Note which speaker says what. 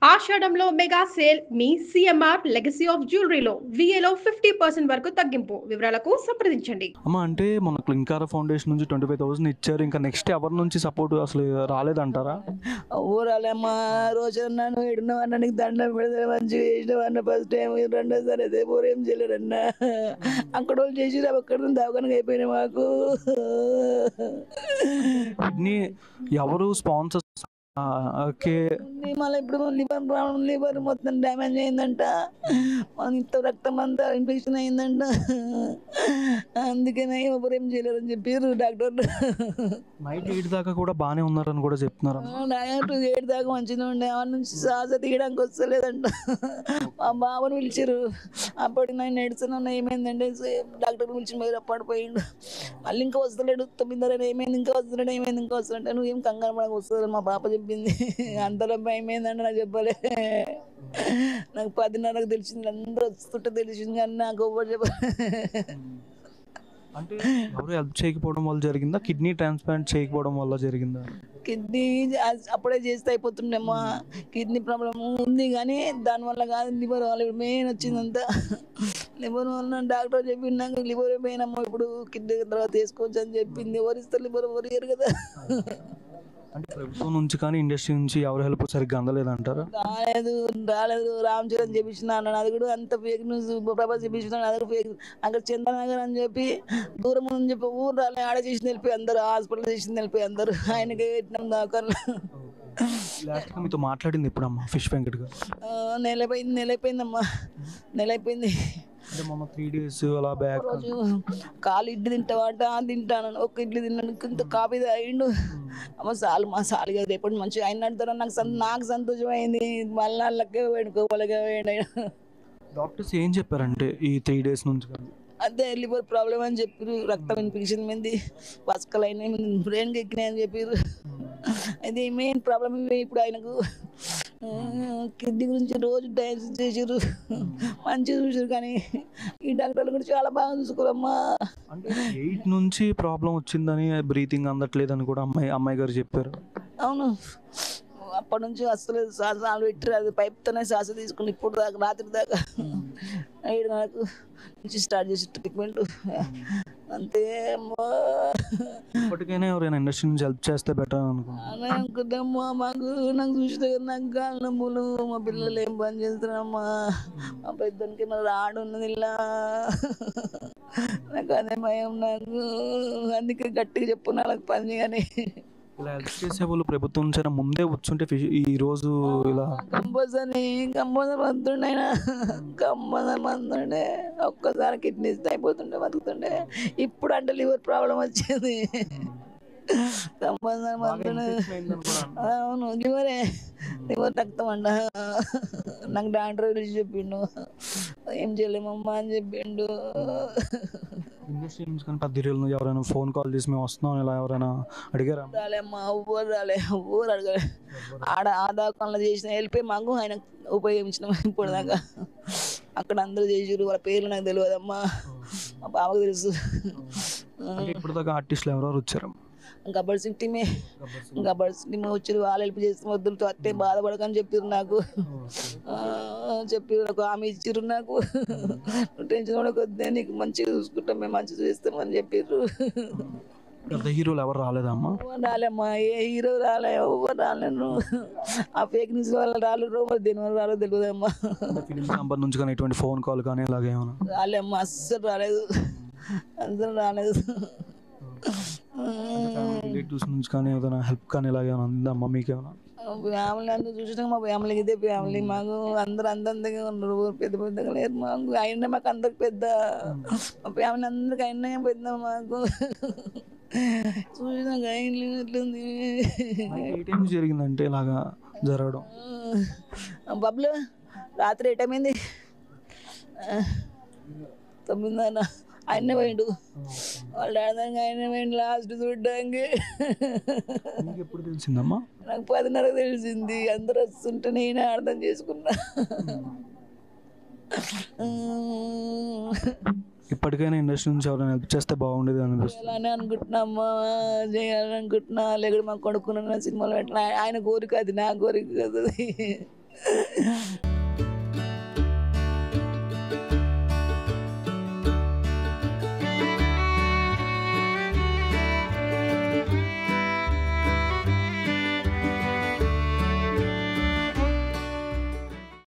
Speaker 1: ఆషాఢంలో mega sale మీ CMR legacy of జ్యువెలరీలో VAలో 50% వరకు తగ్గింపు. వివరాలకు సంప్రదించండి.
Speaker 2: అమ్మ అంటే మనకు లింకార ఫౌండేషన్ నుంచి 25,000 ఇచ్చారు. ఇంకా నెక్స్ట్ ఎవరి నుంచి సపోర్ట్ అసలు రాలేదంటారా?
Speaker 3: ఊరాలమ్మా రోజన్నా నువ్వు ఎడున్నావన్నా నీకు దండం పెడితే మంచిగా చేసినావన్న ఫస్ట్ టైం రెండోసారి అయితే ఊరేం చేయలేరన్నా అక్కడ వాళ్ళు చేసి అక్కడ దవాఖానగా అయిపోయినాయి మాకు.
Speaker 2: కిడ్నీ ఎవరు స్పాన్సర్స్? ఓకే.
Speaker 3: మళ్ళీ ఇప్పుడు లివర్ మొత్తం డ్యామేజ్ అయిందంట, ఇంత రక్తం అంతా ఇన్ఫెక్షన్ అయిందంట, అందుకనే ఎవరేం చేయలేరని చెప్పారు డాక్టర్.
Speaker 2: నైట్ 8 దాకా కూడా బాగానే ఉన్నారని కూడా చెప్తున్నారు.
Speaker 3: నైట్ 8 దాకా మంచిగా ఉండే, ఆ నుంచి శ్వాస తీయడానికి వస్తలేదంట. మా బాబుని పిలిచారు, అప్పటికి నేను నడుస్తున్నా ఏమైందంటే డాక్టర్ పిలిచి మీరు పడిపోయిండు, మళ్ళీ ఇంకా వస్తలేడు 9:30 ఏమైంది ఇంకా వస్తున్నాడు నువ్వు ఏం కంగారు పడక వస్తుంది మా పాప చెప్పింది. అంతలో భయం ఏందంటే నాకు చెప్పలే, నాకు 10:30కు తెలిసింది, అందరూ వస్తుంటే తెలిసింది కానీ నాకు ఎవరు చెప్పలే.
Speaker 2: అంటే ఎవరు హెల్ప్ చేయకపోవడం వల్ల జరిగిందా, కిడ్నీ ట్రాన్స్ప్లాంట్ చేయకపోవడం వల్ల జరిగిందా?
Speaker 3: కిడ్నీ అప్పుడే చేస్తే అయిపోతుండేమ్మా, కిడ్నీ ప్రాబ్లం ఉంది కానీ దానివల్ల కాదు, లివర్ వల్ల మెయిన్ వచ్చిందంతా. లివర్ వల్ల డాక్టర్ చెప్పింది నాకు లివర్ పోయినమ్మా, ఇప్పుడు కిడ్నీ తర్వాత వేసుకోవచ్చు అని చెప్పింది. ఎవరిస్తారు లివర్ ఎవరు కదా.
Speaker 2: అంటే ప్రభుత్వం నుంచి కానీ ఇండస్ట్రీ నుంచి ఎవరు హెల్ప్ సరిగ్గా అందలేదంటారా?
Speaker 3: రాలేదు రామ్ చరణ్ చేపించిన అన్నాడు, అది కూడా అంత ఫేక్ న్యూస్. ప్రభాస్ చేపించినాడు, అది కూడా ఫేక్. అక్కడ చంద్రనగర్ అని చెప్పి దూరం అని చెప్పి ఊరు రాలే, ఆడ చేసింది వెళ్ళిపోయి అందరు, హాస్పిటల్ చేసింది వెళ్ళిపోయి అందరు, ఆయనకి పెట్టినాం దాకా.
Speaker 2: లాస్ట్గా మీతో మాట్లాడింది ఎప్పుడమ్మా ఫిష్ వెంకట్ గారు?
Speaker 3: నెలైపోయిందమ్మా, నెలైపోయింది.
Speaker 2: అంటే మొన్న 3 days అలా బ్యాక్
Speaker 3: రోజు కాలు ఇడ్లీ తింటావాట తింటాను, ఒక ఇడ్లీ తిన్నాను, ఇంత కాఫీ తాగిండు. అమ్మ సాలు కదా రేపటి మంచిగా ఆయన అడుగుతారా, నాకు సంతోషం అయింది. మళ్ళీ వాళ్ళకే వేడుకోవాలిగా వేయండి.
Speaker 2: డాక్టర్స్ ఏం చెప్పారంటే ఈ 3 days నుంచి?
Speaker 3: అదే లివర్ ప్రాబ్లం అని చెప్పారు, రక్తం ఇన్ఫెక్షన్ మీద పసకలు అయినాయి, బ్రెయిన్కి ఎక్కినాయి అని చెప్పారు. అది మెయిన్ ప్రాబ్లం ఇవే ఇప్పుడు ఆయనకు. కిడ్నీ గురించి రోజు డయాలసిస్ చేసారు, మంచిగా చూసారు, కానీ ఈ డాక్టర్లు కూడా చాలా బాగా చూసుకోరమ్మా.
Speaker 2: అంటే 8 నుంచి ప్రాబ్లం వచ్చిందని, బ్రీతింగ్ అందట్లేదని కూడా అమ్మాయి గారు చెప్పారు.
Speaker 3: అవును, అప్పటి నుంచి అసలు శ్వాస పెట్టారు, అది పైప్తోనే శ్వాస తీసుకుని ఇప్పుడు దాకా రాత్రి దాకా 7 గంటలకు నుంచి స్టార్ట్ చేసి ట్రీట్మెంట్ అంతే.
Speaker 2: ఇప్పటికైనా ఎవరైనా ఇండస్ట్రీ నుంచి హెల్ప్ చేస్తే బెటర్
Speaker 3: అనుకుంటామ్మా. నాకు చూసిన నాకు గాలి నమ్ములు, మా పిల్లలు ఏం పని చేస్తున్నారమ్మా, మా పెద్దనికి మరి రాడు ఉన్నది ఇలా, నాకు అదే భయం. నాకు అందుకే గట్టిగా చెప్పు నాకు పని. కానీ
Speaker 2: ఇలా హెల్ప్ చేసే వాళ్ళు ప్రభుత్వం నుంచి ముందే వచ్చుంటే ఈ రోజు ఇలా
Speaker 3: కంపల్సరీ మంతుండే, కంపల్సరీ మంతుండే, ఒక్కసారి కిడ్నీస్ అయిపోతుండే బతుకుతుండే. ఇప్పుడు అంటే లివర్ ప్రాబ్లం వచ్చింది, కంపల్సరీ మంతుండే. అవును, లివర్ రక్తం అంట. నాకు డాక్టర్ గురించి చెప్పిండు, ఏం చేయలేమమ్మా అని చెప్పిండు.
Speaker 2: ఇండస్ట్రీ నుంచి కానీ 10 రోజులు ఎవరైనా ఫోన్ కాల్ చేసి మేము వస్తున్నాం ఇలా ఎవరైనా అడిగారా?
Speaker 3: రాలేమ్మా, ఊరు అడగలే. ఆడ ఆదాకంలో చేసిన వెళ్ళిపోయి మాకు ఆయన ఉపయోగించిన ఇప్పుడు దాకా. అక్కడ అందరూ చేసారు, వాళ్ళ పేర్లు నాకు తెలియదమ్మా, మా బావకు తెలుసు.
Speaker 2: ఇప్పుడు దాకా ఆర్టిస్టులు ఎవరెవరు వచ్చారు?
Speaker 3: గబ్బర్ సింగ్ టీమే వచ్చారు, వాళ్ళు హెల్ప్ చేసిన వద్దులతో అట్టే బాధపడకని చెప్పారు నాకు. చెప్పారు, నాకు హామీ ఇచ్చారు నాకు, టెన్షన్ పడకొద్దే, నీకు మంచిగా చూసుకుంటాం, మేము మంచిగా చూస్తామని చెప్పారు.
Speaker 2: పెద్ద హీరోలు ఎవరు రాలేదమ్మా?
Speaker 3: రాలేమ్మా, ఏ హీరో రాలే, ఎవరు రాలేను. ఆ ఫేక్ న్యూస్ వల్ల రాలేదు, మరి దేని వల్ల రాలేదు తెలియదమ్మా.
Speaker 2: ఫిలిం ఛాంబర్ నుంచి కానీ ఎటువంటి ఫోన్ కాల్ కానీ ఇలాగేమన్నా
Speaker 3: రాలేమ్మా, అస్సలు రాలేదు.
Speaker 2: రిలేటివ్స్ నుంచి కానీ ఏదైనా హెల్ప్ కానీ ఇలాగేమన్నా అందమ్మా మీకేమన్నా?
Speaker 3: ఫ్యామిలీ అందరూ చూసినాక మా ఫ్యామిలీకి ఇదే ఫ్యామిలీ, మాకు అందరు అందంగా ఉన్నారు, పెద్ద పెద్దగా లేరు మాకు. అయినా మాకు అందరికి పెద్ద, మా ఫ్యామిలీ అందరికి అయినా పెద్ద మాకు. చూసినాక ఎట్లుంది
Speaker 2: జరిగిందంటే ఇలాగా జరగడం.
Speaker 3: బబ్లు రాత్రి ఏ టైం అయింది? 9:30. ఆయన పోయిండు, వాళ్ళ డాడీ ఆయన పోయిండు లాస్ట్ చూడ్డానికి.
Speaker 2: ఎప్పుడు తెలిసిందమ్మా?
Speaker 3: నాకు 10:30 తెలిసింది. అందరు వస్తుంటే నేనే అర్థం చేసుకున్నా.
Speaker 2: ఇప్పటికైనా ఇండస్ట్రీ నుంచి ఎవరైనా హెల్ప్ చేస్తే బాగుండేది
Speaker 3: అనిపిస్తుంది. అనుకుంటున్నామ్మా, చేయాలని అనుకుంటున్నా. లేకపోతే మాకు కొడుకున్న సినిమాలు పెట్టిన ఆయన కోరిక, అది నా కోరిక కదా. సార్